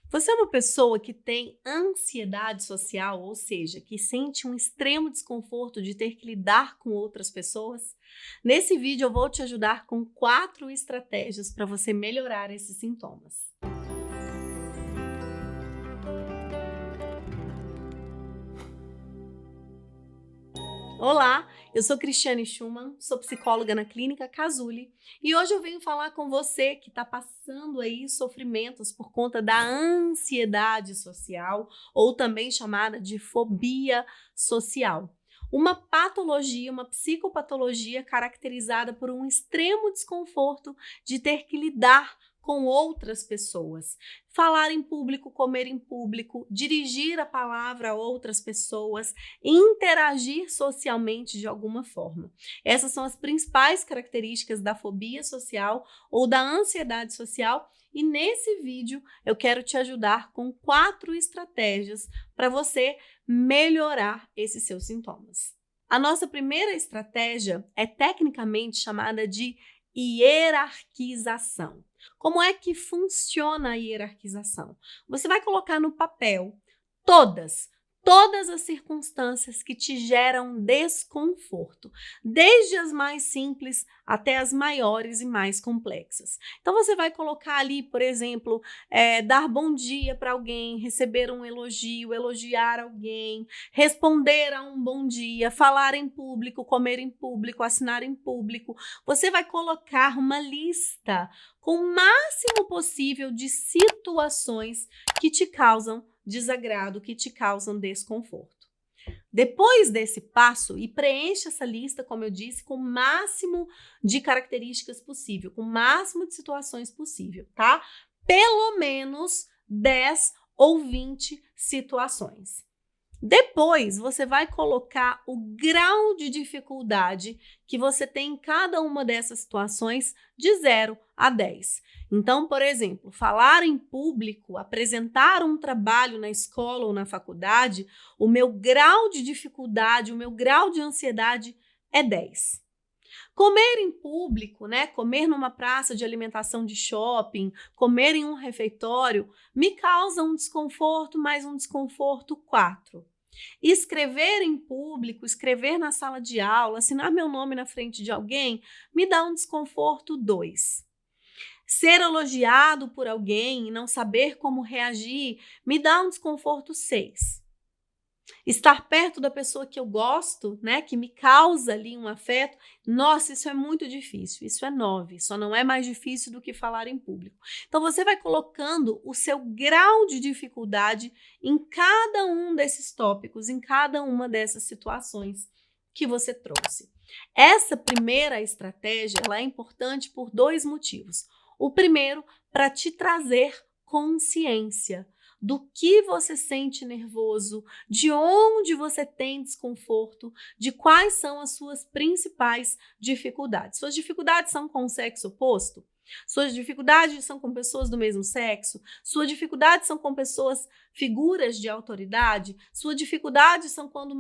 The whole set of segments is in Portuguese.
Você é uma pessoa que tem ansiedade social, ou seja, que sente um extremo desconforto de ter que lidar com outras pessoas? Nesse vídeo eu vou te ajudar com 4 estratégias para você melhorar esses sintomas. Olá, eu sou Cristiane Schumann, sou psicóloga na Clínica Cazuli e hoje eu venho falar com você que está passando aí sofrimentos por conta da ansiedade social ou também chamada de fobia social. Uma patologia, uma psicopatologia caracterizada por um extremo desconforto de ter que lidar com outras pessoas. Falar em público, comer em público, dirigir a palavra a outras pessoas, interagir socialmente de alguma forma. Essas são as principais características da fobia social ou da ansiedade social e nesse vídeo eu quero te ajudar com 4 estratégias para você melhorar esses seus sintomas. A nossa primeira estratégia é tecnicamente chamada de hierarquização. Como é que funciona a hierarquização? Você vai colocar no papel todas as circunstâncias que te geram desconforto, desde as mais simples até as maiores e mais complexas. Então você vai colocar ali, por exemplo, dar bom dia para alguém, receber um elogio, elogiar alguém, responder a um bom dia, falar em público, comer em público, assinar em público. Você vai colocar uma lista com o máximo possível de situações que te causam desagrado, que te causam desconforto. Depois desse passo, e preencha essa lista, como eu disse, com o máximo de características possível, com o máximo de situações possível, tá? Pelo menos 10 ou 20 situações. Depois, você vai colocar o grau de dificuldade que você tem em cada uma dessas situações de 0 a 10. Então, por exemplo, falar em público, apresentar um trabalho na escola ou na faculdade, o meu grau de dificuldade, o meu grau de ansiedade é 10. Comer em público, né? Comer numa praça de alimentação de shopping, comer em um refeitório, me causa um desconforto, mais um desconforto 4. Escrever em público, escrever na sala de aula, assinar meu nome na frente de alguém, me dá um desconforto 2. Ser elogiado por alguém e não saber como reagir, me dá um desconforto 6. Estar perto da pessoa que eu gosto, né, que me causa ali um afeto, nossa, isso é muito difícil, isso é 9, só não é mais difícil do que falar em público. Então você vai colocando o seu grau de dificuldade em cada um desses tópicos, em cada uma dessas situações que você trouxe. Essa primeira estratégia, ela é importante por 2 motivos. O primeiro, para te trazer consciência do que você sente nervoso, de onde você tem desconforto, de quais são as suas principais dificuldades. Suas dificuldades são com o sexo oposto? Suas dificuldades são com pessoas do mesmo sexo? Suas dificuldades são com pessoas, figuras de autoridade? Suas dificuldades são quando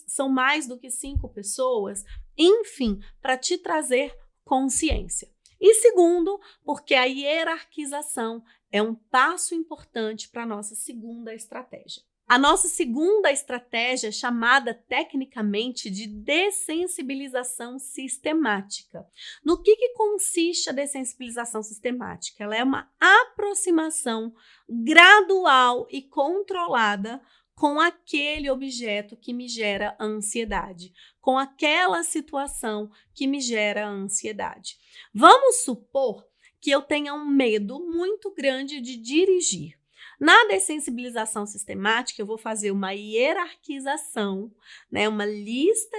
são mais do que 5 pessoas? Enfim, para te trazer consciência. E segundo, porque a hierarquização é um passo importante para a nossa segunda estratégia. A nossa segunda estratégia é chamada tecnicamente de dessensibilização sistemática. No que consiste a dessensibilização sistemática? Ela é uma aproximação gradual e controlada com aquele objeto que me gera ansiedade, com aquela situação que me gera ansiedade. Vamos supor que eu tenha um medo muito grande de dirigir. Na dessensibilização sistemática, eu vou fazer uma hierarquização, né, uma lista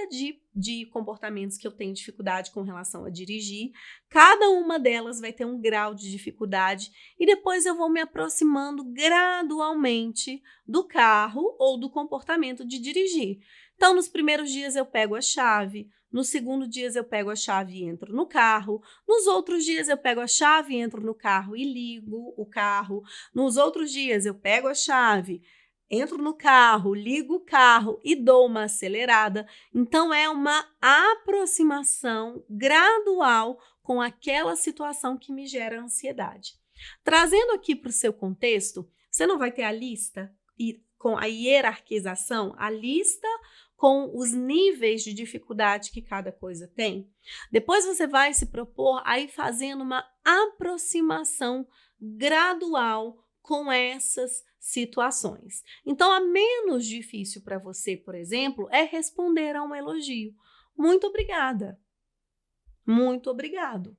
de comportamentos que eu tenho dificuldade com relação a dirigir. Cada uma delas vai ter um grau de dificuldade e depois eu vou me aproximando gradualmente do carro ou do comportamento de dirigir. Então, nos primeiros dias eu pego a chave, no segundo dia eu pego a chave e entro no carro, nos outros dias eu pego a chave, entro no carro e ligo o carro, nos outros dias eu pego a chave, entro no carro, ligo o carro e dou uma acelerada. Então é uma aproximação gradual com aquela situação que me gera ansiedade. Trazendo aqui para o seu contexto, você não vai ter a lista e com a hierarquização, a lista com os níveis de dificuldade que cada coisa tem. Depois você vai se propor a ir fazendo uma aproximação gradual com essas situações. Então, a menos difícil para você, por exemplo, é responder a um elogio. Muito obrigada. Muito obrigado.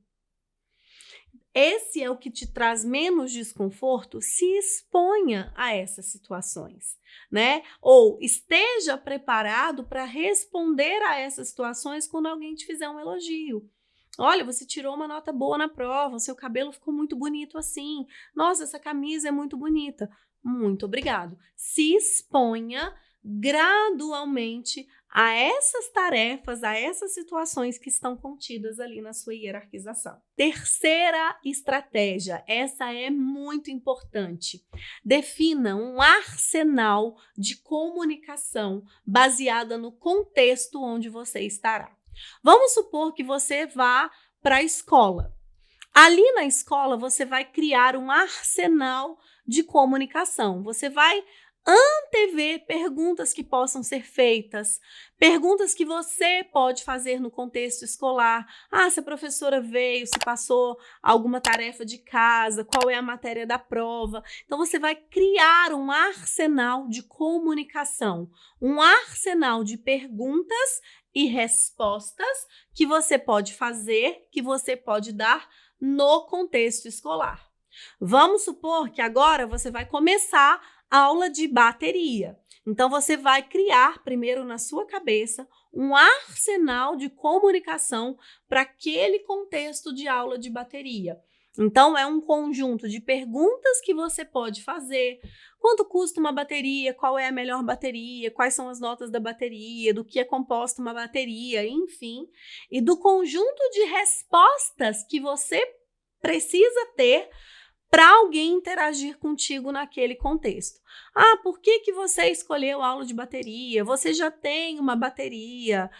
Esse é o que te traz menos desconforto, se exponha a essas situações, né? Ou esteja preparado para responder a essas situações quando alguém te fizer um elogio. Olha, você tirou uma nota boa na prova, seu cabelo ficou muito bonito assim. Nossa, essa camisa é muito bonita. Muito obrigado. Se exponha gradualmente a essas tarefas, a essas situações que estão contidas ali na sua hierarquização. Terceira estratégia, essa é muito importante. Defina um arsenal de comunicação baseada no contexto onde você estará. Vamos supor que você vá para a escola. Ali na escola, você vai criar um arsenal de comunicação. Você vai antever perguntas que possam ser feitas, perguntas que você pode fazer no contexto escolar. Ah, se a professora veio, se passou alguma tarefa de casa, qual é a matéria da prova. Então, você vai criar um arsenal de comunicação, um arsenal de perguntas e respostas que você pode fazer, que você pode dar no contexto escolar. Vamos supor que agora você vai começar a aula de bateria. Então, você vai criar primeiro na sua cabeça um arsenal de comunicação para aquele contexto de aula de bateria. Então, é um conjunto de perguntas que você pode fazer. Quanto custa uma bateria? Qual é a melhor bateria? Quais são as notas da bateria? Do que é composta uma bateria? Enfim, e do conjunto de respostas que você precisa ter para alguém interagir contigo naquele contexto. Ah, por que você escolheu aula de bateria? Você já tem uma bateria?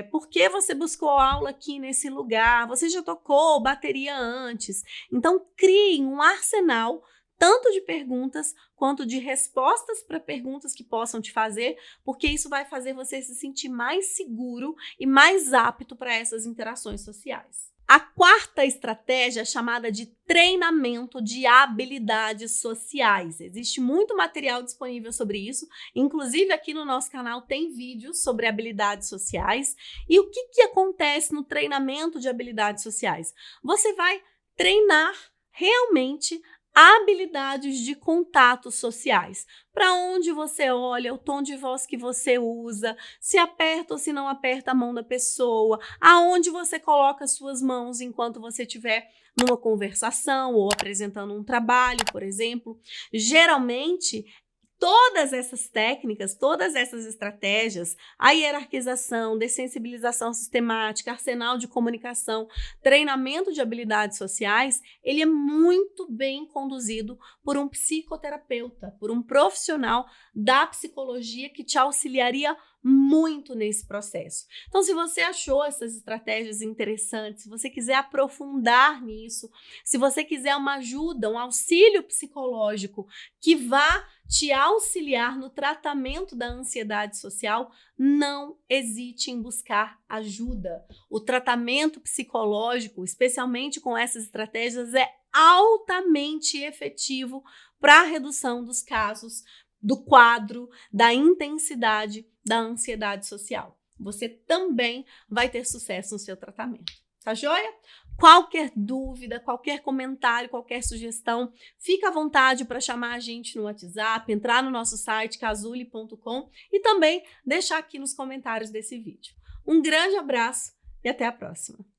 Por que você buscou aula aqui nesse lugar? Você já tocou bateria antes? Então, crie um arsenal tanto de perguntas quanto de respostas para perguntas que possam te fazer, porque isso vai fazer você se sentir mais seguro e mais apto para essas interações sociais. A quarta estratégia é chamada de treinamento de habilidades sociais. Existe muito material disponível sobre isso, inclusive aqui no nosso canal tem vídeos sobre habilidades sociais. E o que acontece no treinamento de habilidades sociais? Você vai treinar realmente habilidades de contatos sociais. Para onde você olha, o tom de voz que você usa, se aperta ou se não aperta a mão da pessoa, aonde você coloca suas mãos enquanto você estiver numa conversação ou apresentando um trabalho, por exemplo. Geralmente, todas essas técnicas, todas essas estratégias, a hierarquização, dessensibilização sistemática, arsenal de comunicação, treinamento de habilidades sociais, ele é muito bem conduzido por um psicoterapeuta, por um profissional da psicologia que te auxiliaria muito nesse processo. Então, se você achou essas estratégias interessantes, se você quiser aprofundar nisso, se você quiser uma ajuda, um auxílio psicológico que vá te auxiliar no tratamento da ansiedade social, não hesite em buscar ajuda. O tratamento psicológico, especialmente com essas estratégias, é altamente efetivo para a redução dos casos, do quadro, da intensidade da ansiedade social. Você também vai ter sucesso no seu tratamento. Tá joia? Qualquer dúvida, qualquer comentário, qualquer sugestão, fica à vontade para chamar a gente no WhatsApp, entrar no nosso site cazuli.com e também deixar aqui nos comentários desse vídeo. Um grande abraço e até a próxima!